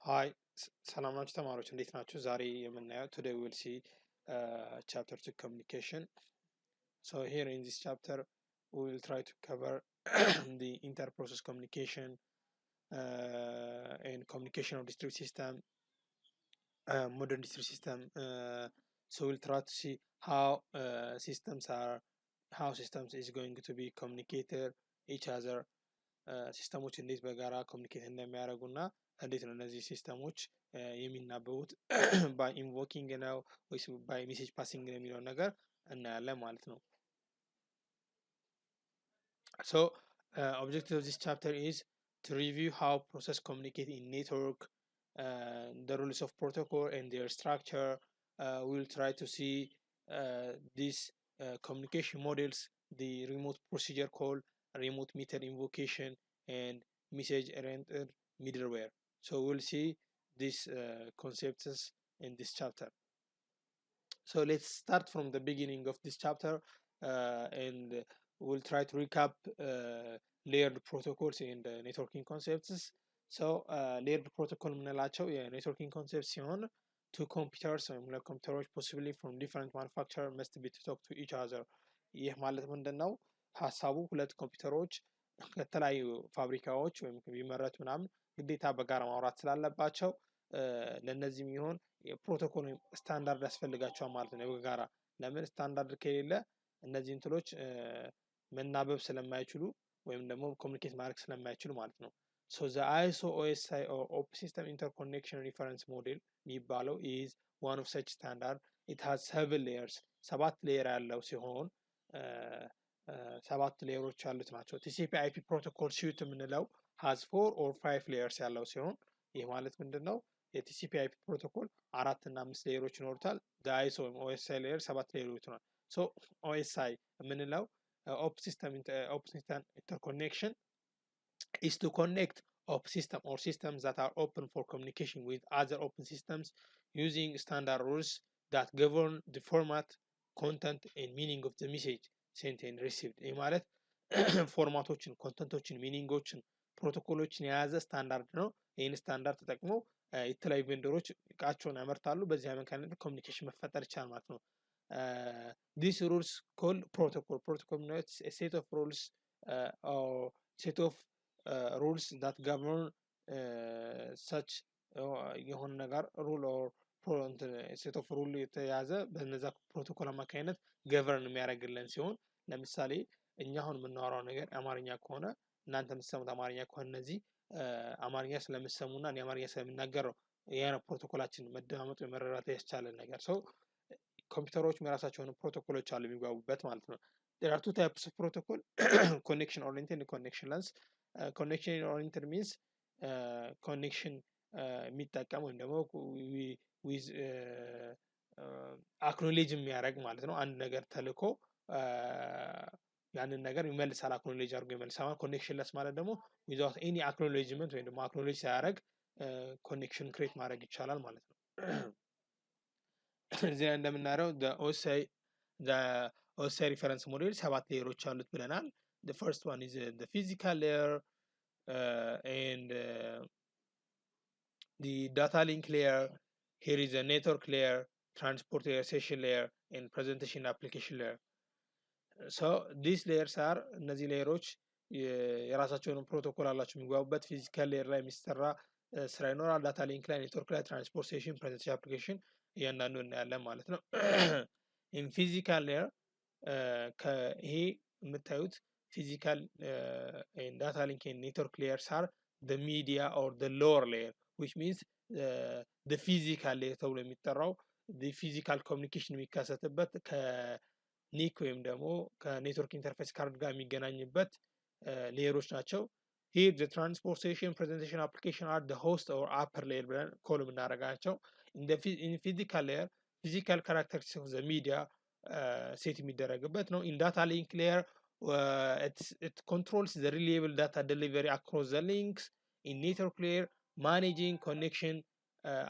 Hi, ሰላም ናችሁ ተማሪዎች እንዴት ናችሁ? ዛሬ የምናየው today we will see chapter 2 communication. So here in this chapter we will try to cover the inter-process communication and communication of distributed system, modern distributed system. So we'll try to see how systems is going to be communicated each other. ሲስተሞች እንዴት በጋራ ኮሚኒኬት እንደሚያደርጉና እንዴት ነው እነዚህ ሲስተሞች የሚናበቡት ባይ ኢንቮኪንግ ነው ወይስ ባይ ሜሴጅ ፓሲንግ ነው የሚለውን ነገር እናያለን ማለት ነው። So objective of this chapter is to review how process communicate in network, the rules of protocol and their structure. We will try to see these communication models, the remote procedure call, remote meter invocation, and message oriented middleware. So we'll see these concepts in this chapter. So let's start from the beginning of this chapter and we'll try to recap layered protocols and networking concepts. So layered protocol የምንላቸው የኔትወርኪንግ ኮንሴፕት ሲሆን two computers ወይም ሁለት ኮምፒውተሮች possibly from different manufacturer must be to talk to each other። ይህ ማለት ምንድን ነው? ሀሳቡ ሁለት ኮምፒውተሮች ከተለያዩ ፋብሪካዎች ወይም ቢመረቱ ምናምን ግዴታ በጋራ ማውራት ስላለባቸው ለነዚህ የሚሆን ፕሮቶኮል ወይም ስታንዳርድ ያስፈልጋቸዋል ማለት ነው። በጋራ ለምን ስታንዳርድ ከሌለ እነዚህ እንትሎች መናበብ ስለማይችሉ ወይም ደግሞ ኮሚኒኬት ማድረግ ስለማይችሉ ማለት ነው። So the ISO OSI or Open System Interconnection Reference Model የሚባለው is one of such standard. It has 7 layers. 7 ሌየር ያለው ሲሆን 7 ሌየሮች ያሉት ናቸው። TCP IP ፕሮቶኮል ስዊት የምንለው has 4 or 5 layers ያለው ሲሆን ይህ ማለት ምንድነው? የቲሲፒ አይፒ ፕሮቶኮል 4 እና 5 ሌየሮች ይኖሩታል። አይሶ ወይም ኦኤስአይ ሌየር 7 ሌየሮች ነው። ሶ ኦኤስአይ የምንለው ኦፕን ሲስተም ኢንተርኮኔክሽን is to connect open system or systems that are open for communication with other open systems using standard rules that govern the format, content and meaning of the message sent and received። ይህ ማለት ፎርማቶችን፣ ኮንተንቶችን፣ ሚኒንጎችን፣ ፕሮቶኮሎችን የያዘ ስታንዳርድ ነው። ይህን ስታንዳርድ ተጠቅመው የተለያዩ ቬንደሮች እቃቸውን ያመርታሉ። በዚህ አማካኝነት ኮሚኒኬሽን መፈጠር ይቻላል ማለት ነው። ዲስ ሩልስ ኮልድ ፕሮቶኮል ፕሮቶኮል ማለት ሴት ኦፍ ሩልስ ኦር ሴት ኦፍ ሩልስ ዳት ጋቨርን ሰች የሆነ ነገር ሩል ኦር ሴት ኦፍ ሩል የተያዘ በነዛ ፕሮቶኮል አማካኝነት ገቨርን የሚያደርግልን ሲሆን ለምሳሌ እኛ አሁን የምናወራው ነገር አማርኛ ከሆነ እናንተ የምትሰሙት አማርኛ ከሆነ እነዚህ አማርኛ ስለምሰሙና እኔ አማርኛ ስለምናገር ነው ያን ፕሮቶኮላችን መደማመጥ መረዳት ያስቻለን ነገር ሰው ኮምፒውተሮች የራሳቸውን ፕሮቶኮሎች አሉ የሚጓቡበት ማለት ነው። there are two types of protocol connection oriented and connectionless. Connection oriented means connection የሚጠቀም ወይም ደግሞ with አክኖሌጅ የሚያደርግ ማለት ነው። አንድ ነገር ተልኮ ያንን ነገር ይመልሳል፣ አክኖሌጅ አድርጎ ይመልሳል። ኮኔክሽንለስ ማለት ደግሞ ዊዛውት ኤኒ አክኖሌጅመንት ወይም ደግሞ አክኖሌጅ ሳያደርግ ኮኔክሽን ክሬት ማድረግ ይቻላል ማለት ነው። እዚህ ላይ እንደምናየው ኦኤስአይ ሪፈረንስ ሞዴል 7 ሌየሮች አሉት ብለናል። the first one is the physical layer and the data link layer. Here is a network layer, transport layer, session layer and presentation application layer. so these layers are እነዚህ ሌየሮች የራሳቸውን ፕሮቶኮል አላቸው የሚጓቡበት። ፊዚካል ሌየር ላይ የሚሰራ ስራ ይኖራል። ዳታ ሊንክ ላይ፣ ኔትወርክ ላይ፣ ትራንስፖርቴሽን፣ ፕሬዘንቴሽን አፕሊኬሽን እያንዳንዱ እናያለን ማለት ነው። ኢን ፊዚካል ሌየር ይሄ የምታዩት ፊዚካል ዳታ ሊንክ ኔትወርክ ሌየርስ አር the media or the lower layer which means the physical layer ተብሎ የሚጠራው the physical communication የሚከሰትበት ከኒክ ወይም ደግሞ ከኔትወርክ ኢንተርፌስ ካርድ ጋር የሚገናኝበት ሌየሮች ናቸው። here the transportation presentation application are the host or upper layer ብለን ኮል የምናደርጋቸው። in physical layer physical characteristics of the media ሴት የሚደረግበት ነው። in data link layer it controls the reliable data delivery across the links. in network layer managing connection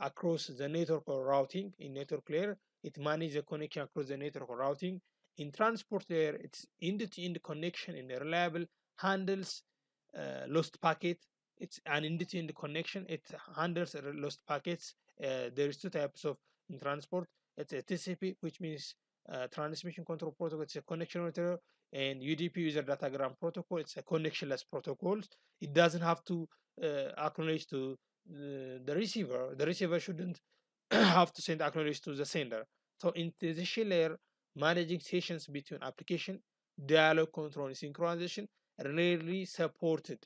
across the network or routing. in network layer it manages the connection across the network or routing. in transport layer it's end-to-end connection and reliable, handles lost packet it's an end-to-end connection. It handles lost packets. There is two types of in transport. It's a TCP, which means transmission control protocol. It's a connection router, and UDP, user datagram protocol. It's a connectionless protocol. It doesn't have to acknowledge to the receiver. The receiver shouldn't have to send acknowledge to the sender. So in the layer, managing sessions between application, dialog control, and synchronization rarely supported.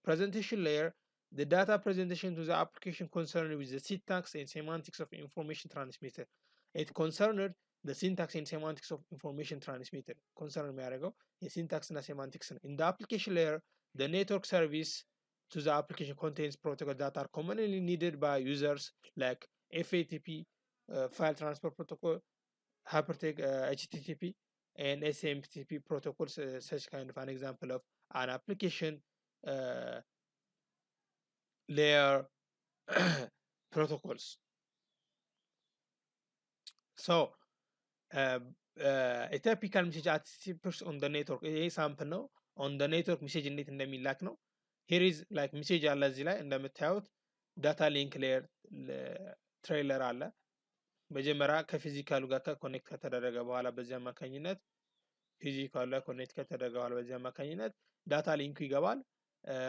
Presentation layer, the data presentation to the application concerned with the syntax and semantics of information transmitter. It concerned the syntax and semantics of information transmitter. Concerned የሚያደርገው የሲንታክስ እና semantics. In the application layer, the network service to the application contains protocols that are commonly needed by users like FATP, file transfer protocol, hypertext HTTP, and SMTP protocols, such kind of an example of an application layer protocols. So a typical message push on the network. ይሄ ሳምፕል ነው። on the network message እንዴት እንደሚላክ ነው። here is like message አለ እዚህ ላይ እንደምታዩት ዳታ ሊንክ ሌየር ትሬለር አለ። መጀመሪያ ከፊዚካሉ ጋር ኮኔክት ከተደረገ በኋላ በዚህ አማካኝነት ፊዚካሉ ላይ ኮኔክት ከተደረገ በኋላ በዚህ አማካኝነት ዳታ ሊንኩ ይገባል።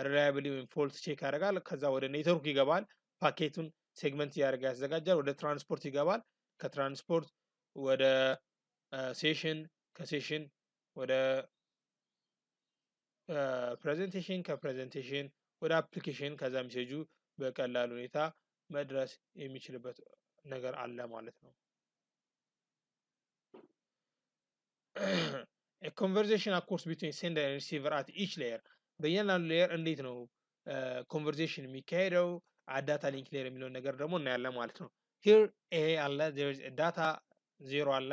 ሪላያብሊ ወይም ፎልት ቼክ ያደርጋል። ከዛ ወደ ኔትወርክ ይገባል። ፓኬቱን ሴግመንት እያደረገ ያዘጋጃል። ወደ ትራንስፖርት ይገባል። ከትራንስፖርት ወደ ሴሽን፣ ከሴሽን ወደ ፕሬዘንቴሽን፣ ከፕሬዘንቴሽን ወደ አፕሊኬሽን፣ ከዛ ሜሴጁ በቀላል ሁኔታ መድረስ የሚችልበት ነገር አለ ማለት ነው። a conversation occurs between sender and receiver at each layer. በእያንዳንዱ ሌየር እንዴት ነው ኮንቨርሴሽን የሚካሄደው ዳታ ሊንክ ሌየር የሚለውን ነገር ደግሞ እናያለን ማለት ነው። here a አለ ዳታ ዜሮ አለ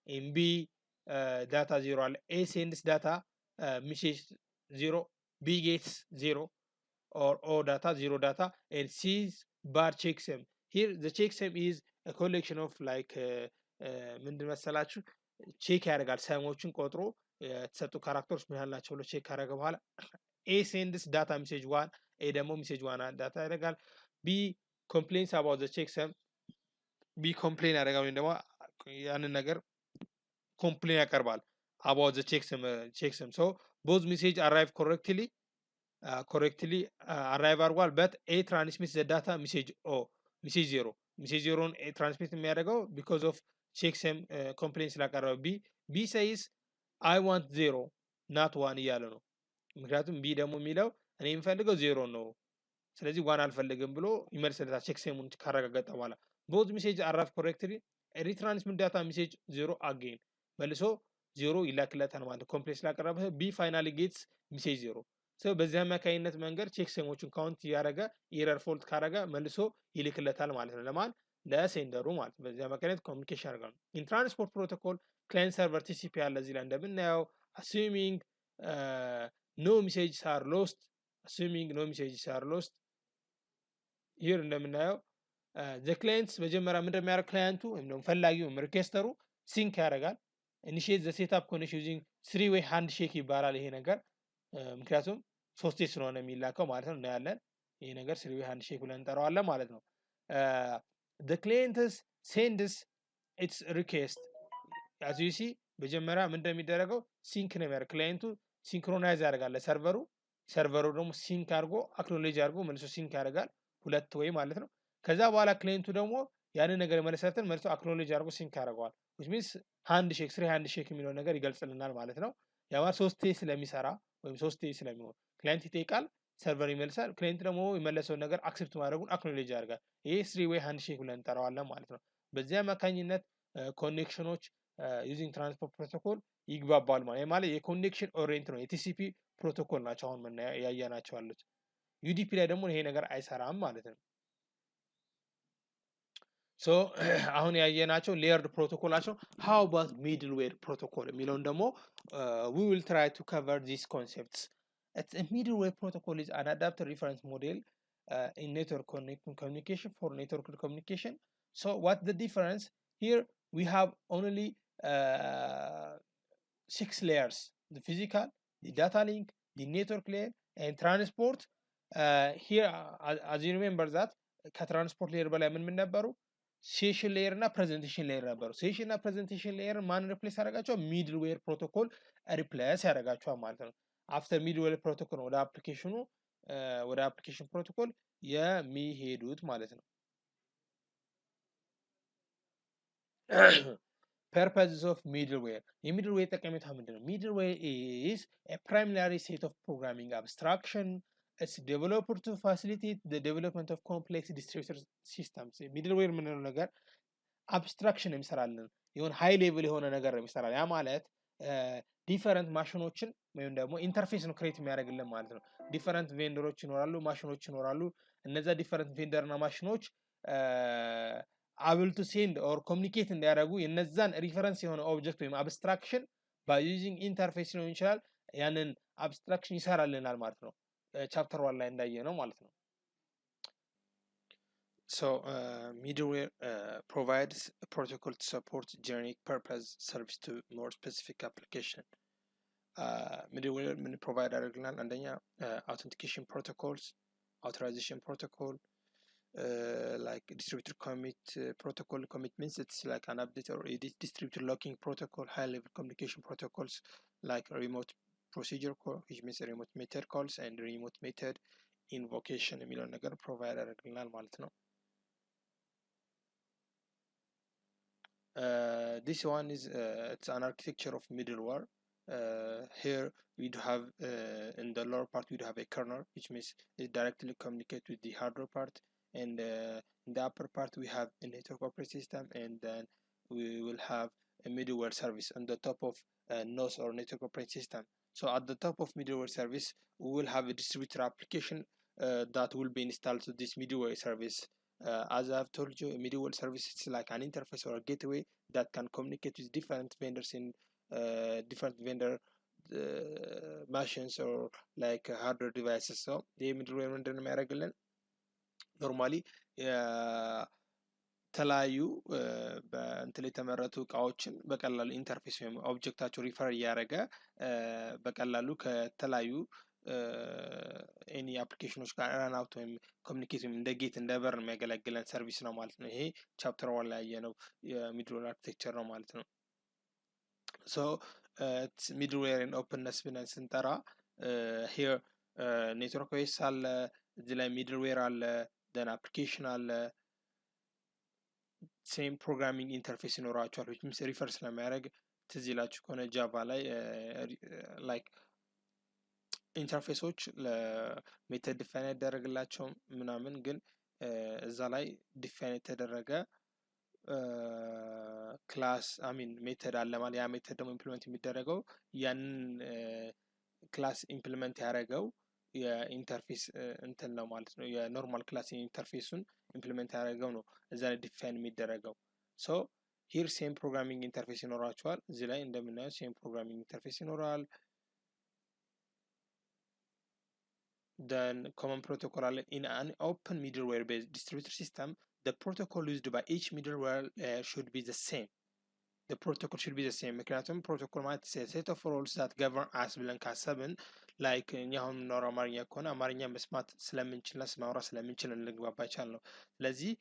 ኤምቢ ዳታ ዜሮ አለ a sends data message 0 b gets 0 or o data 0 data and c bar checksum. here the checksum is a collection of like ምንድን መሰላችሁ ቼክ ያደርጋል ሰሞችን ቆጥሮ የተሰጡ ካራክተሮች ምን ያህል ናቸው ብሎ ቼክ ካደረገ በኋላ ኤ ሴንድስ ዳታ ሜሴጅ ዋን ኤ ደግሞ ሜሴጅ ዋን ዳታ ያደርጋል። ቢ ኮምፕሌንስ አባውት ዘ ቼክሰም ቢ ኮምፕሌን ያደርጋል ወይም ደግሞ ያንን ነገር ኮምፕሌን ያቀርባል አባውት ዘ ቼክሰም ሶ ቦዝ ሜሴጅ አራይቭ ኮሬክትሊ አራይቭ አድርጓል በት ኤ ትራንስሚት ዘ ዳታ ሜሴጅ ኦ ሜሴጅ ዜሮ ሜሴጅ ዜሮን ኤ ትራንስሚት የሚያደርገው ቢኮዝ ኦፍ ቼክሰም ኮምፕሌን ስላቀረበ ቢ ሰይስ አይ ዋንት ዜሮ ናት ዋን እያለ ነው። ምክንያቱም ቢ ደግሞ የሚለው እኔ የምፈልገው ዜሮ ነው ስለዚህ ዋን አልፈልግም ብሎ ይመልስለታል ቼክሰሙን ካረጋገጠ በኋላ ቦዝ ሜሴጅ አራይቭ ኮሬክትሊ ሪትራንስሚት ዳታ ሜሴጅ ዜሮ አጌን መልሶ ዜሮ ይላክለታል ማለት ኮምፕሌን ስላቀረበ ቢ ፋይናሊ ጌትስ ሜሴጅ ዜሮ ሰው በዚህ አማካኝነት መንገድ ቼክሰሞችን ካውንት እያደረገ ኤረር ፎልት ካረገ መልሶ ይልክለታል ማለት ነው። ለማን ለሴንደሩ ማለት በዚህ አማካኝነት ኮሚኒኬሽን ያደርጋሉ። ኢን ትራንስፖርት ፕሮቶኮል ክላይንት ሰርቨር ቲሲፒ ያለ እዚህ ላይ እንደምናየው assuming no messages are lost here እንደምናየው the clients መጀመሪያ ምንድን የሚያደርግ ክላይንቱ ወይም ደግሞ ፈላጊው ሪኩዌስተሩ ሲንክ ያደርጋል። initiate the setup connection using three way handshake ይባላል ይሄ ነገር ምክንያቱም ሶስቴ ስለሆነ የሚላከው ማለት ነው። እናያለን ይሄ ነገር three way handshake ብለን እንጠራዋለን ማለት ነው። the client sends its request as you see መጀመሪያ ምን እንደሚደረገው ሲንክ ነው የሚያደርግ ክላይንቱ ሲንክሮናይዝ ያደርጋል ሰርቨሩ ደግሞ ሲንክ አድርጎ አክኖሌጅ አድርጎ መልሶ ሲንክ ያደርጋል ሁለት ወይ ማለት ነው። ከዛ በኋላ ክላይንቱ ደግሞ ያንን ነገር መለሰትን መልሶ አክኖሌጅ አድርጎ ሲንክ ያደርገዋል which means ሃንድ ሼክ ስሪ ሃንድ ሼክ የሚለው ነገር ይገልጽልናል ማለት ነው። ያው ሶስቴ ስለሚሰራ ወይም ሶስቴ ስለሚሆን ክላይንት ይጠይቃል ሰርቨር ይመልሳል ክላይንት ደግሞ የመለሰውን ነገር አክሴፕት ማድረጉን አክኖሌጅ ያደርጋል። ይሄ ስሪ ዌይ ሃንድ ሼክ ብለን እንጠራዋለን ማለት ነው። በዚህ አማካኝነት ኮኔክሽኖች ዩዚንግ ትራንስፖርት ፕሮቶኮል ይግባባል ማለት የኮኔክሽን ኦሪየንት ነው የቲሲፒ ፕሮቶኮል ናቸው አሁን ያያናቸው አሉት። ዩዲፒ ላይ ደግሞ ይሄ ነገር አይሰራም ማለት ነው። ሶ አሁን ያየናቸው ሌየርድ ፕሮቶኮል ናቸው። how about middleware protocol የሚለውን ደግሞ we will try to cover these concepts. A middleware protocol is an adapted reference model in network communication for network communication. So what the difference here? We have only 6 layers: the physical, the data link, the network layer, and transport here as you remember that ከትራንስፖርት ሌየር በላይ ምን ነበሩ? ሴሽን ሌየር እና ፕሬዘንቴሽን ሌየር ነበሩ። ሴሽን እና ፕሬዘንቴሽን ሌየር ማን ሪፕሌስ ያደርጋቸዋል? ሚድልዌር ፕሮቶኮል ሪፕሌስ ያደርጋቸዋል ማለት ነው። አፍተር ሚድልዌር ፕሮቶኮል ወደ አፕሊኬሽን ፕሮቶኮል የሚሄዱት ማለት ነው። purposes of middleware የሚድልዌር ጠቀሜታ ምንድን ነው? ሚድልዌር is a primary set of programming abstraction. It's developed to facilitate the development of complex distributed systems. ሚድልዌር የምንለው ነገር አብስትራክሽን የሚሰራልን የሆነ ሃይ ሌቭል የሆነ ነገር ነው የሚሰራል። ያ ማለት ዲፈረንት ማሽኖችን ወይም ደግሞ ኢንተርፌስ ነው ክሬት የሚያደርግልን ማለት ነው። ዲፈረንት ቬንደሮች ይኖራሉ፣ ማሽኖች ይኖራሉ። እነዛ ዲፈረንት ቬንደር እና ማሽኖች able to send or communicate እንዲያደርጉ የነዛን ሪፈረንስ የሆነ ኦብጀክት ወይም አብስትራክሽን by using ኢንተርፌስ ነው ይችላል ያንን አብስትራክሽን ይሰራልናል ማለት ነው። ቻፕተር 1 ላይ እንዳየ ነው ማለት ነው። So middleware provides a protocol to support generic purpose service to more specific application. Middleware ምን ፕሮቫይድ ያደርግልናል? አንደኛ authentication protocols, authorization protocol, like distributor commit protocol. Commit means it's like an update or edit. Distributor locking protocol, high level communication protocols like remote procedure call, which means remote method calls, and remote method invocation የሚለውን ነገር ፕሮቫይድ ያደርግልናል ማለት ነው። This one is it's an architecture of middleware. Here we do have in the lower part we do have a kernel, which means it directly communicates with the hardware part, and in the upper part we have a network operating system, and then we will have a middleware service on the top of NOS or network operating system. So at the top of middleware service we will have a distributor application that will be installed to this middleware service. As I've told you, a middleware service is like an interface or a gateway that can communicate with different vendors in different vendor machines or like hardware devices. So the middleware ምንድን ነው የሚያደርግልን? ኖርማሊ የተለያዩ በእንትን የተመረቱ እቃዎችን በቀላሉ ኢንተርፌስ ወይም ኦብጀክታቸው ሪፈር እያደረገ በቀላሉ ከተለያዩ ኤኒ አፕሊኬሽኖች ጋር ራን አውት ወይም ኮሚኒኬት እንደ ጌት እንደ በር የሚያገለግለን ሰርቪስ ነው ማለት ነው። ይሄ ቻፕተር 1 ላይ ያየነው የሚድልዌር አርኪቴክቸር ነው ማለት ነው። ሶ ሚድልዌርን ኦፕንነስ ብለን ስንጠራ ሂር ኔትወርክ ኦኤስ አለ፣ እዚህ ላይ ሚድልዌር አለ፣ ደን አፕሊኬሽን አለ፣ ሴም ፕሮግራሚንግ ኢንተርፌስ ይኖራቸዋል። which means ሪፈር ስለሚያደርግ ትዝ ይላችሁ ከሆነ ጃቫ ላይ ላይክ ኢንተርፌሶች ለሜተድ ዲፋይን ያደረግላቸው ምናምን፣ ግን እዛ ላይ ዲፋይን የተደረገ ክላስ አሚን ሜተድ አለ ማለት ያ ሜተድ ደግሞ ኢምፕሊመንት የሚደረገው ያንን ክላስ ኢምፕሊመንት ያደረገው የኢንተርፌስ እንትን ነው ማለት ነው። የኖርማል ክላስ ኢንተርፌሱን ኢምፕሊመንት ያደረገው ነው እዛ ላይ ዲፋይን የሚደረገው። ሶ ሂር ሴም ፕሮግራሚንግ ኢንተርፌስ ይኖራቸዋል። እዚህ ላይ እንደምናየው ሴም ፕሮግራሚንግ ኢንተርፌስ ይኖራል። Then common protocol in an open middleware based distributed system, the protocol used by each middleware should be the same. The protocol should be the same. ምክንያቱም ፕሮቶኮል ማለት set of rules that govern us ብለን ካሰብን ላይክ እኛ አሁን የምናወራው አማርኛ ከሆነ አማርኛ መስማት ስለምንችልና ማውራት ስለምንችል እንግባባ ይቻል ነው። ስለዚህ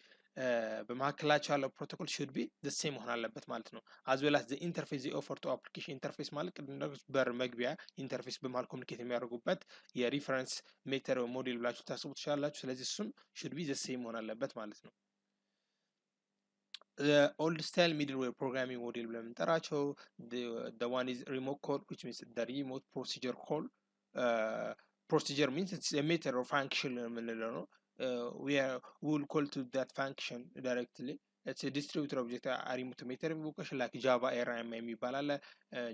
በመካከላቸው ያለው ፕሮቶኮል should be the same መሆን አለበት ማለት ነው። as well as the interface they offer to application interface ማለት ቅድም በር መግቢያ ኢንተርፌስ በመሃል ኮሚኒኬት የሚያደርጉበት የሪፈረንስ ሜተድ ሞዴል ብላችሁ ታስቡ ትችላላችሁ። ስለዚህ እሱም should be the same መሆን አለበት ማለት ነው። The old style middleware programming model ብለን የምንጠራቸው the one is remote call, which means the remote procedure call. Procedure means it's a method or function የምንለው ነው። we will call to that function directly. It's a distributor object remote method invocation like Java RMI የሚባል አለ።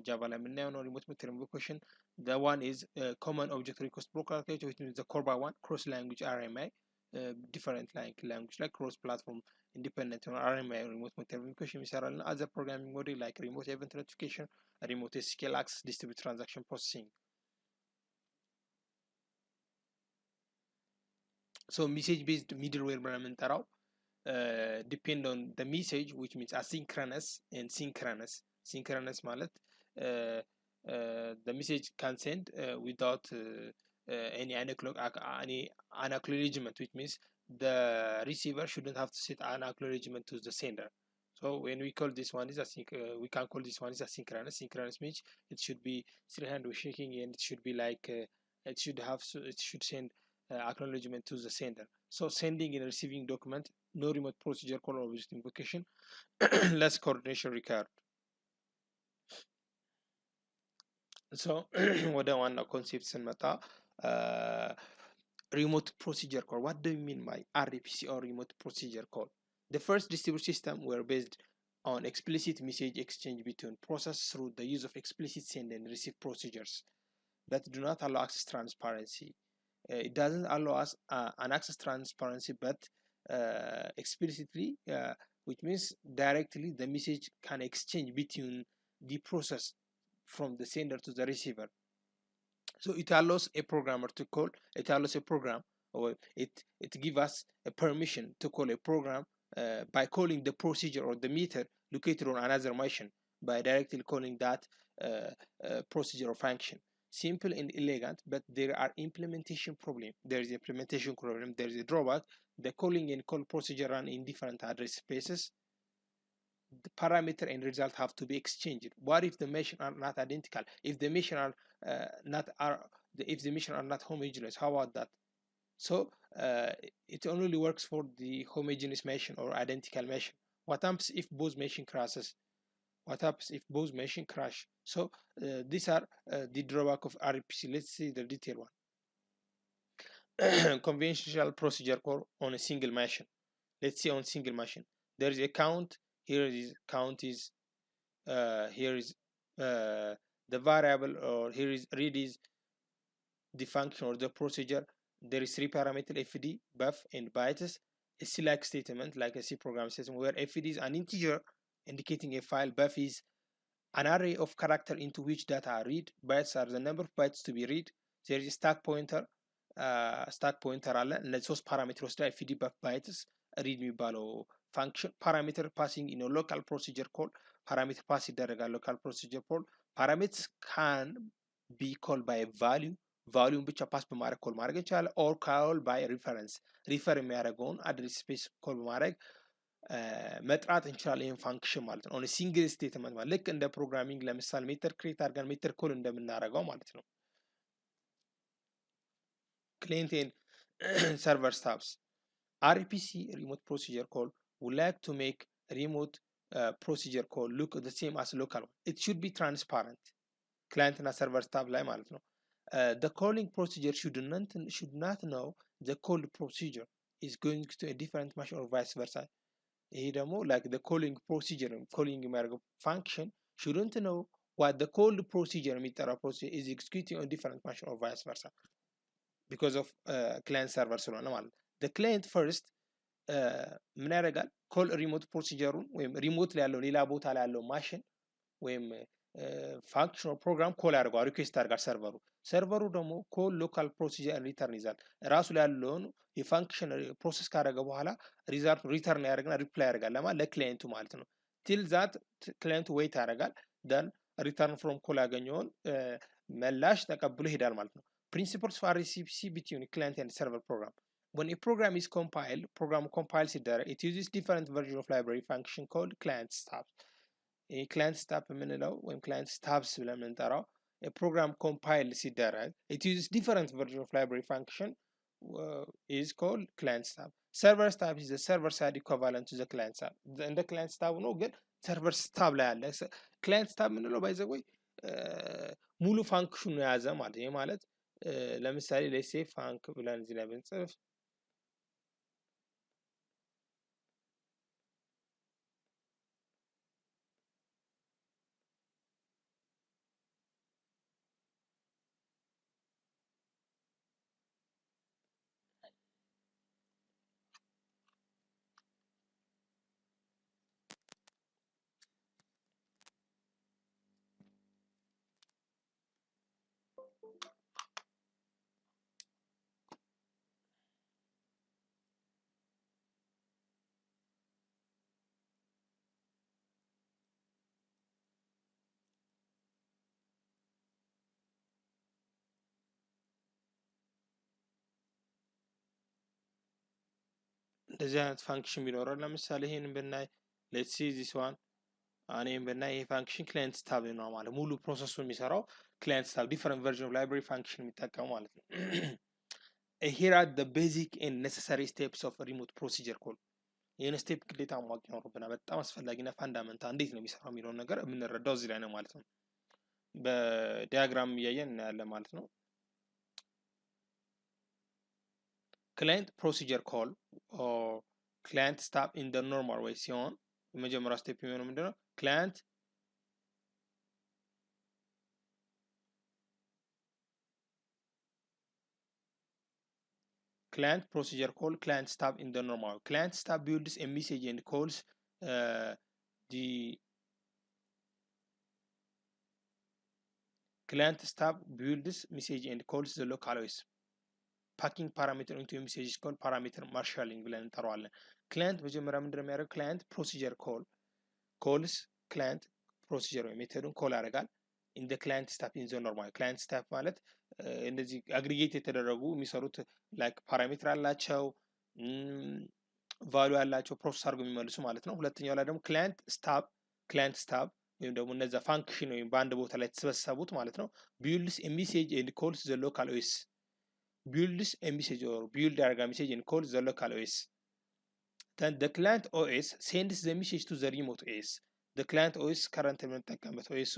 ጃቫ ላይ የምናየው ነው remote method invocation. The one is common object request broker architecture, which means the core by one cross language RMI. Different language like cross platform independent on RMI remote method invocation ይሰራል። other programming model like remote event notification, remote SQL access, distributed transaction processing. So message based middleware ብለን የምንጠራው depend on the message, which means asynchronous and synchronous. Synchronous ማለት the message can send without any acknowledgement, which means the receiver shouldn't have to set an acknowledgement to the sender. So when we call this one is we can call this one is asynchronous. Synchronous means it should be three hand shaking, and it should be like it should send acknowledgement to the sender. So sending and receiving document, no remote procedure call or with invocation, less coordination required. So ወደ ዋናው ኮንሴፕት ስንመጣ remote procedure call. What do you mean by RPC or remote procedure call? The first distributed system were based on explicit message exchange between process through the use of explicit send and receive procedures that do not allow access transparency. It doesn't allow us an access transparency, but explicitly, which means directly the message can exchange between the process from the sender to the receiver. So it allows a programmer to call, it allows a program, or it gives us a permission to call a program by calling the procedure or the meter located on another machine by directly calling that procedure or function. Simple and elegant, but there are implementation problem. There is implementation problem. There is a drawback. The calling and call procedure run in different address spaces. The parameter and result have to be exchanged. What if the machine are not identical? If the machine are if the machine are not homogeneous, how about that? So it only works for the homogeneous machine or identical machine. What happens if both machine crashes? What happens if both machine crash? So these are the drawback of RPC. Let's see the detailed one. Conventional procedure call on a single machine. Let's see on single machine. There is a count. Here is count is here is the variable, or here is read is the function or the procedure. There is three parameter fd, buff, and bytes. A select statement like a C program statement where fd is an integer indicating a file, buff is an array of character into which data are read, bytes are the number of bytes to be read. There is stack pointer አለ። እነዚህ ሶስት ፓራሜትር ወስዳ fd buff bytes read የሚባለው ፋንክሽን ፓራሜትር ፓሲንግ ኢን ሎካል ፕሮሲጀር ኮል ፓራሜትር ፓስ ይደረጋል። ሎካል ፕሮሲጀር ኮል ፓራሜትርስ ካን ቢ ኮል ባይ ቫሊዩ ቫሊዩን ብቻ ፓስ በማድረግ ኮል ማድረግ ይቻላል። ኦር ኮል ባይ ሪፈረንስ ሪፈር የሚያደርገውን አድሬስ ስፔስ ኮል በማድረግ መጥራት እንችላለን። ይህን ፋንክሽን ማለት ነው። ኦን ሲንግል ስቴትመንት ማለት ልክ እንደ ፕሮግራሚንግ ለምሳሌ ሜተር ክሬት አድርገን ሜተር ኮል እንደምናደርገው ማለት ነው። client and server stubs. RPC remote procedure call would like to make remote procedure call look the same as local one. It should be transparent. Client and server stub ላይ ማለት ነው። The calling procedure should not know the called procedure is going to a different machine or vice versa. ይሄ ደግሞ like the calling procedure calling የሚያደርገው function shouldn't know what the called procedure የሚጠራው procedure is executing on different machine or vice versa. because of client server ስለሆነ ማለት ነው። the client first ምን ያደርጋል? ኮል ሪሞት ፕሮሲጀሩን ወይም ሪሞት ላይ ያለው ሌላ ቦታ ላይ ያለው ማሽን ወይም ፋንክሽናል ፕሮግራም ኮል ያደርገዋል፣ ሪኩዌስት ያደርጋል ሰርቨሩ ደግሞ ኮል ሎካል ፕሮሲጀር ሪተርን ይዛል። ራሱ ላይ ያለውን የፋንክሽን ፕሮሰስ ካደረገ በኋላ ሪዛልት ሪተርን ያደርግና ሪፕላይ ያደርጋል ለክላይንቱ ማለት ነው። ቲል ዛት ክላይንቱ ዌይት ያደርጋል። ደን ሪተርን ፍሮም ኮል ያገኘውን መላሽ ተቀብሎ ይሄዳል ማለት ነው። Principles for RPC between client and server program. When a program is compiled, program compiles it uses different version of library function called client stubs. A client stub የምንለው ወይም client stubs ብለን የምንጠራው a program compiled ሲደረግ it uses different version of library function is called client stub. Server stub is the server side equivalent to the client stub. እንደ client stub ነው ግን server stub ላይ አለ። client stub የምንለው by the way ሙሉ ፋንክሽኑ የያዘ ማለት ይሄ ማለት ለምሳሌ ሌሴ ፋንክ ብለን እዚህ ላይ ብንጽፍ እንደዚህ አይነት ፋንክሽን ቢኖረን ለምሳሌ ይሄንን ብናይ ሌትስ ሲ ዚስ ዋን እኔም ብናይ ይሄ ፋንክሽን ክላይንት ስታብ ነው ማለት ሙሉ ፕሮሰሱን የሚሰራው ክላይንት ስታብ ዲፈረንት ቨርዥን ኦፍ ላይብራሪ ፋንክሽን የሚጠቀሙ ማለት ነው። here are the basic and necessary steps of a remote procedure call ይሄን ስቴፕ ግዴታ ማወቅ ይኖርብናል። በጣም አስፈላጊና ፋንዳመንታል እንዴት ነው የሚሰራው የሚለውን ነገር የምንረዳው እዚህ ላይ ነው ማለት ነው። በዲያግራም እያየን እናያለን ማለት ነው። client procedure call or client stop in the normal way ሲሆን የመጀመሪያው ስቴፕ የሚሆነው ምንድነው? client procedure call client stop in the normal. Client stop builds a message and calls the client stop builds message and calls the local OS. Packing parameter into a message is called parameter marshalling ብለን እንጠራዋለን። client መጀመሪያ ምንድነው የሚያደርገው? client procedure call calls client procedure ወይ ሜተዱን ኮል ያደርጋል in the client stop in the normal. client stop ማለት እንደዚህ አግሪጌት የተደረጉ የሚሰሩት ላይክ ፓራሜትር አላቸው ቫልዩ ያላቸው ፕሮሰስ አድርገው የሚመልሱ ማለት ነው። ሁለተኛው ላይ ደግሞ client stop ወይም ደግሞ እነዛ ፋንክሽን ወይም በአንድ ቦታ ላይ ተሰበሰቡት ማለት ነው። builds a message and calls the local OS. builds a message or build ያደርጋ message and calls the local OS. then the client OS sends the message to the remote OS. the client OS currently የምንጠቀምበት OS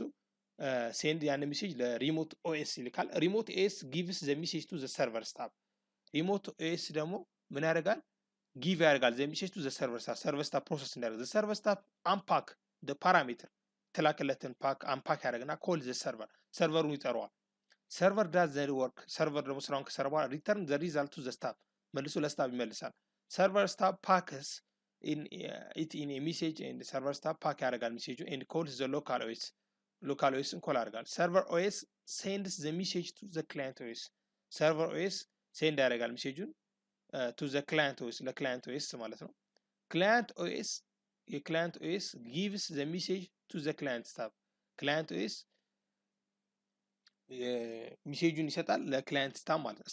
send ያን ሜሴጅ ለሪሞት OS ይልካል። ሪሞት OS gives the message to the server stop. ሪሞት OS ደግሞ ምን ያደርጋል? ጊቭ ያደርጋል the message to the server stop. server stop ፕሮሰስ እንዲያደርግ the server stop unpack the parameter ተላከለትን ፓክ አንፓክ ያደርግና ኮል ዘ ሰርቨር ሰርቨሩን ይጠራዋል። ሰርቨር ዳዝ ዘ ወርክ ሰርቨር ደግሞ ስራውን ከሰራ በኋላ ሪተርን ዘ ሪዛልት ቱ ዘ ስታፍ መልሶ ለስታፍ ይመልሳል። ሰርቨር ስታፍ ፓክስ ኢን ኤ ሜሴጅ ኤንድ ሰርቨር ስታፍ ፓክ ያደርጋል ሜሴጁ ኤንድ ኮልስ ዘ ሎካል ኦኤስን ኮል ያደርጋል። ሰርቨር ኦኤስ ሴንድስ ዘ ሜሴጅ ቱ ዘ ክላይንት ኦኤስ ሰርቨር ኦኤስ ሴንድ ያደርጋል ሜሴጁን ቱ ዘ ክላይንት ኦኤስ ለክላይንት ኦኤስ ማለት ነው። ክላይንት ኦኤስ የክላይንት ኦኤስ ጊቭስ ዘ ሜሴጅ to the client stop. client OS ሜሴጁን ይሰጣል ለክላይንት ስታፍ ማለት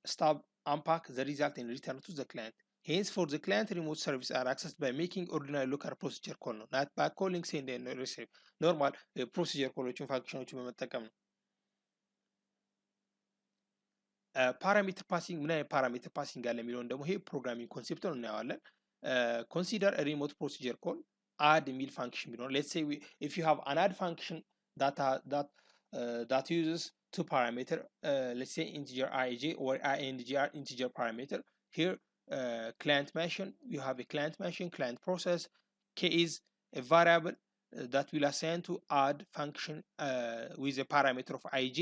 stop unpack the result and return to the client. hence for the client remote service are accessed by making ordinary local procedure call ነው not by calling send and receive ኖርማል ፕሮሲጀር ኮሎችን ፋንክሽኖችን በመጠቀም ነው። ፓራሜትር ፓሲንግ ምን አይነት ፓራሜትር ፓሲንግ አለ የሚለውን ደግሞ ይሄ ፕሮግራሚንግ ኮንሴፕት ነው እናየዋለን። consider a remote procedure call add የሚል function ቢኖር let's say if you have an add function that uses two parameter let's say integer ij or intr integer parameter here client mention you have a client mention client process k is a variable that will assign to add function with a parameter of ij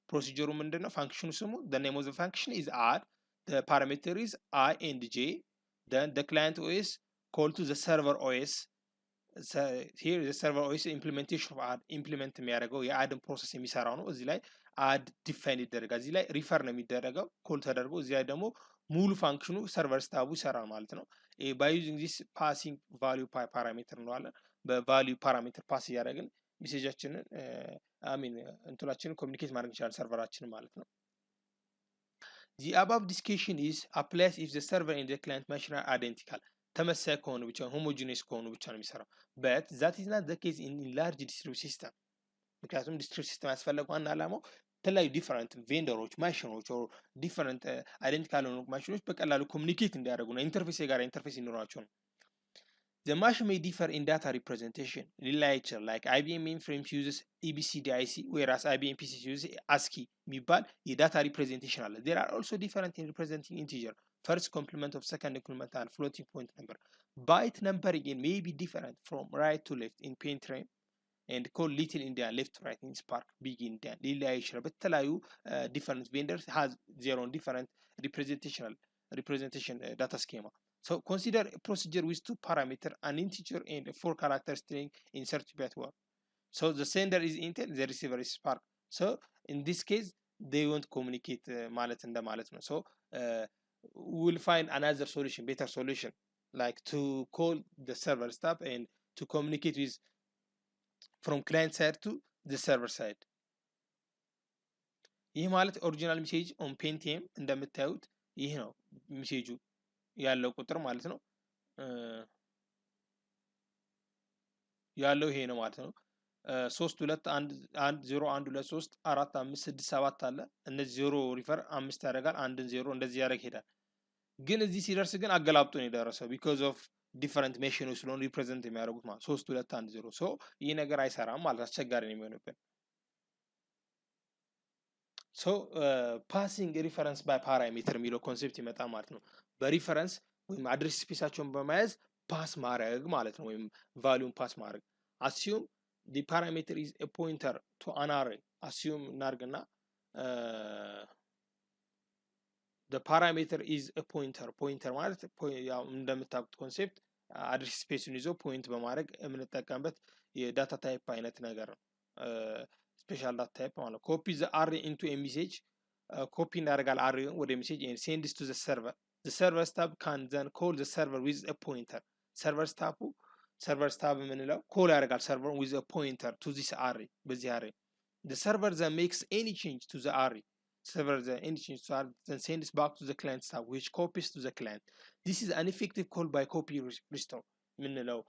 procedure ምንድነው function ስሙ the name of the function is add the parameter is I and j then the client OS call to the server OS here the server OS implementation of add implement የሚያደርገው የአድን ፕሮሰስ የሚሰራው ነው። እዚህ ላይ አድ ዲፋይን ይደረጋል። እዚህ ላይ ሪፈር ነው የሚደረገው ኮል ተደርጎ እዚህ ላይ ደግሞ ሙሉ ፋንክሽኑ ሰርቨር ስታቡ ይሰራል ማለት ነው። by using this passing value parameter እንለዋለን። በቫልዩ ፓራሜትር ፓስ እያደረግን ሜሴጃችንን እንትላችንን ኮሚኒኬት ማድረግ እንችላለን ሰርቨራችንን ማለት ነው። the above description is applies if the server and the client machine are identical. ተመሳሳይ ከሆኑ ብቻ ሆሞጂኒየስ ከሆኑ ብቻ ነው የሚሰራው። but that is not the case in large distributed system. ምክንያቱም ዲስትሪቢዩት ሲስተም ያስፈለገው ዋና ዓላማው የተለያዩ ዲፈረንት ቬንደሮች ማሽኖች ኦር ዲፈረንት አይደንቲካል የሆኑ ማሽኖች በቀላሉ ኮሚኒኬት እንዲያደርጉ ነው። ኢንተርፌስ የጋራ ኢንተርፌስ ይኖራቸው ነው። the machine may differ in data representation ሊለያይ like IBM mainframes uses EBCDIC whereas IBM PC uses ASCII የሚባል የዳታ ሪፕሬዘንቴሽን አለ። there are also different in representing integer first complement of second complement and floating point number. byte numbering may be different from right to left in paintframe and called little India left right in Spark big India ሊለያይ ይችላል። በተለያዩ different vendors has their own different representation data schema. so consider a procedure with two parameter an integer and a 4 character string in 30-bit word. so the sender is Intel the receiver is Spark. so in this case they won't communicate ማለት እንደማለት ነው። so we'll find another solution better solution like to call the server stuff and to communicate with from client side to the server side. ይህ ማለት ኦሪጂናል ሜሴጅ ኦን ፔንቲየም እንደምታዩት ይህ ነው ሜሴጁ ያለው ቁጥር ማለት ነው ያለው ይሄ ነው ማለት ነው 3 2 1 0 1 2 3 4 5 6 7 አለ እነዚህ 0 ሪፈር 5 ያደርጋል 1 0 እንደዚህ ያደርግ ሄዳል ግን እዚህ ሲደርስ ግን አገላብጦ ነው የደረሰው because of different ሜሽኖች ስለሆኑ ሪፕሬዘንት የሚያደርጉት ማለት 3 2 1 0 ሶ ይህ ነገር አይሰራም ማለት አስቸጋሪ ነው የሚሆንብን ሶ ፓሲንግ ሪፈረንስ ባይ ፓራሜትር የሚለው ኮንሴፕት ይመጣ ማለት ነው በሪፈረንስ ወይም አድሬስ ስፔሳቸውን በመያዝ ፓስ ማድረግ ማለት ነው ወይም ቫልዩም ፓስ ማድረግ assume the parameter is a pointer to an array assume እናርግና the parameter is a pointer ማለት ያው እንደምታውቁት ኮንሴፕት አድሬስ ስፔሱን ይዞ ፖይንት በማድረግ የምንጠቀምበት የዳታ ታይፕ አይነት ነገር ነው ስፔሻል ዳታ ታይፕ ማለት ኮፒ ዘ array into a message ኮፒ እናደርጋል array ወደ ሜሴጅ and send it to the server the server stab can then call the server with a pointer server stab የምንለው ኮል ያደርጋል server with a pointer to this array በዚህ array the server then makes any change to the array server then any change to array then sends back to the client stab which copies to the client this is an effective call by copy restore የምንለው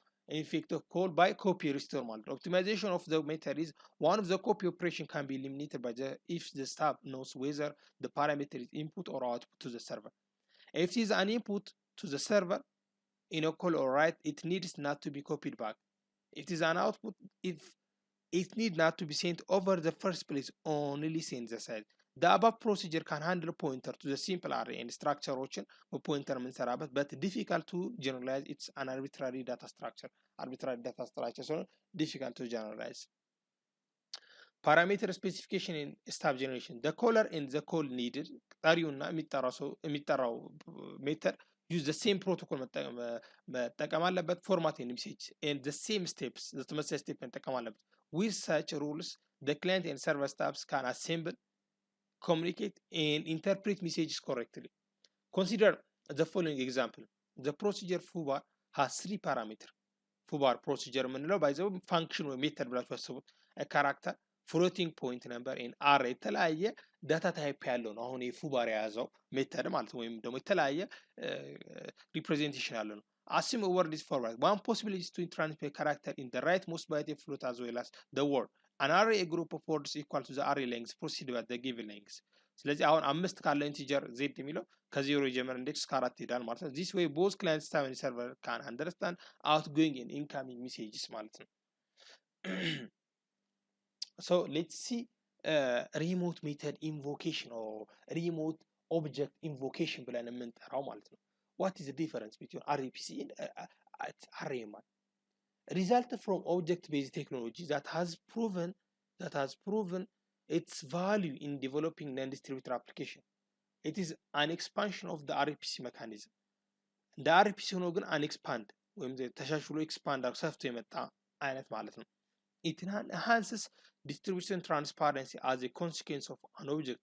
effective call by copy restore ማለት optimization of the method is one of the copy operation can be eliminated by the if the stab knows whether the parameter is input or output to the server if it is an input to the server in a call or write it needs not to be copied back if it is an output if it need not to be sent over the first place only send the side the above procedure can handle pointer to the simple array and structure pointer የምንሰራበት but difficult to generalize it's an arbitrary data structure so difficult to generalize parameter specification in stub generation the caller and the call needed ጠሪውና የሚጠራው ሜተድ use the same protocol መጠቀም አለበት format and message and the same steps ተመሳሳይ ስቴፕ መጠቀም አለበት with such rules the client and server stubs can assemble communicate and interpret messages correctly consider the following example the procedure foobar has 3 parameters foobar procedure የምንለው by the function or method ብላችሁ አስቡት a character floating point number and array የተለያየ ዳታ ታይፕ ያለው ነው አሁን የፉባር የያዘው ሜተድ ማለት ነው ወይም ደግሞ የተለያየ ሪፕሬዘንቴሽን ያለው ነው assume a word is forward one possibility is to transfer character in the rightmost byte float as well as the word an array a group of words equal to the array length proceed with the given length ስለዚህ አሁን 5 ካለ ኢንቲጀር z የሚለው ከ0 ይጀምር ኢንዴክስ ከ4 ይሄዳል ማለት ነው this way both client side and server can understand outgoing and incoming messages ማለት ነው so let's see remote method invocation or remote object invocation ብለን የምንጠራው ማለት ነው what is the difference between RPC and RMI result from object based technology that has proven its value in developing non-distributed application it is an expansion of the RPC mechanism the RPC ሆኖ ግን unexpand ወይም ተሻሽሎ expand ሰፍቶ የመጣ አይነት ማለት ነው it enhances distribution transparency as a consequence of an object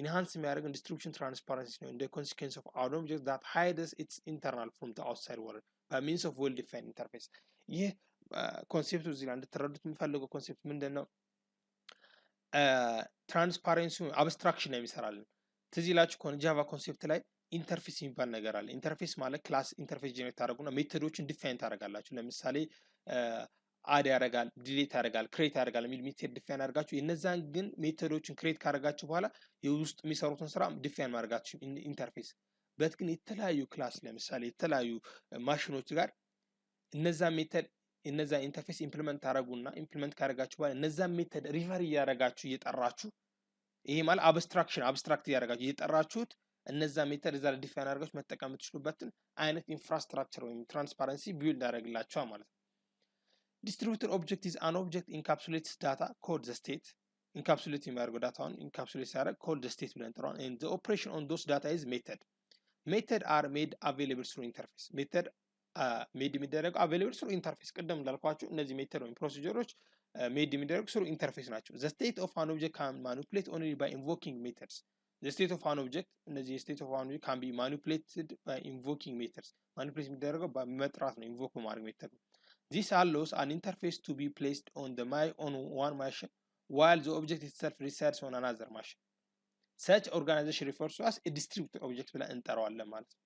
enhance የሚያደርገን distribution transparency ነው the consequence of an object that hides its internal from the outside world by means of well defined interface ይህ ኮንሴፕቱ እዚህ ላይ እንድትረዱት የሚፈልገው ኮንሴፕት ምንድነው ትራንስፓረንሲ አብስትራክሽን ነው የሚሰራልን ትዝ ይላችሁ ከሆነ ጃቫ ኮንሴፕት ላይ ኢንተርፌስ የሚባል ነገር አለ ኢንተርፌስ ማለት ክላስ ኢንተርፌስ ጀነሬት ታደርጉና ሜተዶችን ዲፋይን ታደርጋላችሁ ለምሳሌ አድ ያደርጋል ዲሊት ያደርጋል ክሬት ያደርጋል የሚል ሜተድ ዲፋይን አድርጋችሁ እነዛን ግን ሜተዶችን ክሬት ካደረጋችሁ በኋላ የውስጥ የሚሰሩትን ስራ ዲፋይን ማድረጋችሁ ኢንተርፌስ በት ግን የተለያዩ ክላስ ለምሳሌ የተለያዩ ማሽኖች ጋር እነዛ ሜተድ እነዛ ኢንተርፌስ ኢምፕሊመንት ታደርጉና ኢምፕሊመንት ካደረጋችሁ በኋላ እነዛ ሜተድ ሪፈር እያደረጋችሁ እየጠራችሁ ይሄ ማለት አብስትራክት እያደረጋችሁ እየጠራችሁት እነዛ ሜተድ እዛ ዲፋይን አድርጋችሁ መጠቀም የምትችሉበትን አይነት ኢንፍራስትራክቸር ወይም ትራንስፓረንሲ ቢልድ ያደርግላችኋል ማለት ነው distributed object is an object encapsulates data called the state encapsulate የሚያደርገው ዳታውን encapsulate ያደርግ called the state ብለን እንጠራዋለን and the operation on those data is method are made available through interface method made የሚደረግ available through interface ቀደም እንዳልኳችሁ እነዚህ ሜተድ ወይም ፕሮሲጀሮች made የሚደረግ through interface ናቸው the state of an object can manipulate only by invoking methods the state of an object እነዚህ state of an object can be manipulated by invoking methods manipulate የሚደረገው በመጥራት ነው invoke በማድረግ ሜተድ this allows an interface to be placed on one machine while the object itself resides on another machine such organization refers to as a distributed object ብለን እንጠራዋለን ማለት ነው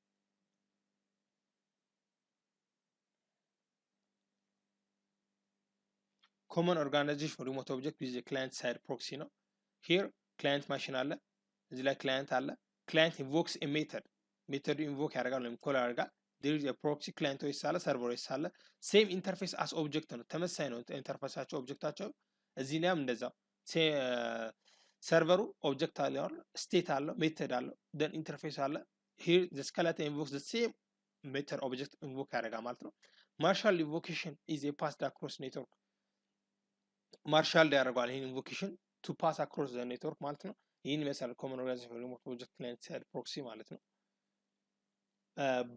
common organization for remote object with the client side proxy ነው here client machine አለ እዚህ ላይ client አለ client invokes a method ሜተዱ ኢንቮክ ያደርጋል ወይም ኮል ያደርጋል there is a proxy client ወይ ሳለ ሰርቨር ወይ ሳለ same interface as object ነው ተመሳሳይ ነው ኢንተርፌሳቸው ኦብጀክታቸው እዚህ ላይም እንደዛው ሰርቨሩ ኦብጀክት አለው ስቴት አለው ሜተድ አለው then ኢንተርፌስ አለ here the skeleton invokes the same method object invoke ያደርጋል ማለት ነው marshal invocation is a passed across network marshal ያደርጋል ይሄን invocation to pass across the network ማለት ነው ይሄን ይመስላል common organization for remote object client side proxy ማለት ነው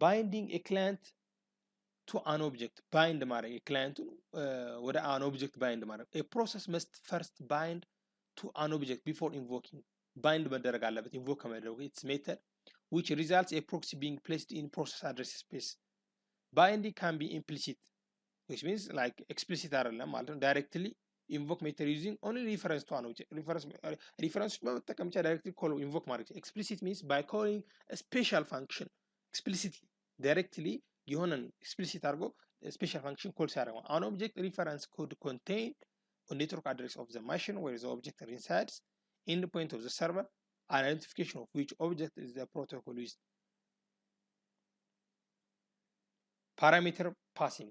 binding a client to an object bind ማድረግ የክላይንቱን ወደ an object bind ማድረግ a process must first bind to an object before invoking bind መደረግ አለበት invoke ከመደረጉ its method which results a proxy being placed in process address space binding can be implicit which means like explicit አይደለም ማለት ነው directly invoke method using only reference to an object reference በመጠቀም ብቻ directly call invoke ማድረግ explicit means by calling a special function explicitly directly የሆነን explicit አድርጎ special function call ሲያደርግ an object reference could contain a network address of the machine where the object resides endpoint of the server identification of which object is the protocol used parameter passing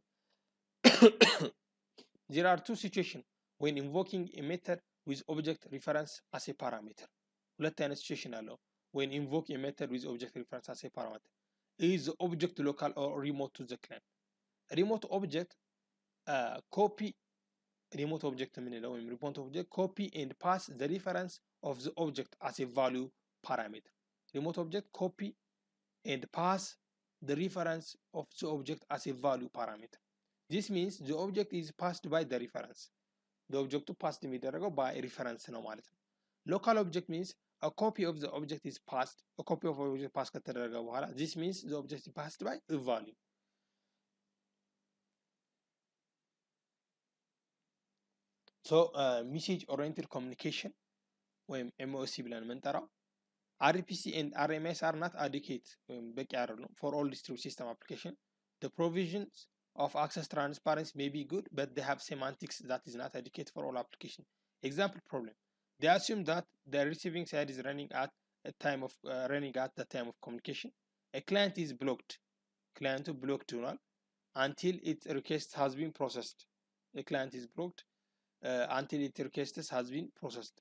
there are two situations when invoking a method with object reference as a parameter ሁለት አይነት ሲቹዌሽን አለው when invoke a method with object reference as a parameter is the object local or remote to the client remote object copy remote object የምንለው ወይም remote object copy and pass the reference of the object as a value parameter remote object copy and pass the reference of the object as a value parameter this means the object is passed by the reference the object passed የሚደረገው by reference ነው ማለት ነው local object means a copy of the object is passed a copy of the object passed ከተደረገ በኋላ this means the object is passed by a value so message oriented communication ወይም MOC ብለን የምንጠራው RPC and RMS are not adequate ወይም በቂ አይደሉም for all distributed system application the provisions of access transparency may be good but they have semantics that is not adequate for all application example problem they assume that the receiving side is running at the time of communication a client is blocked client blocked until its request has been processed a client is blocked until its request has been processed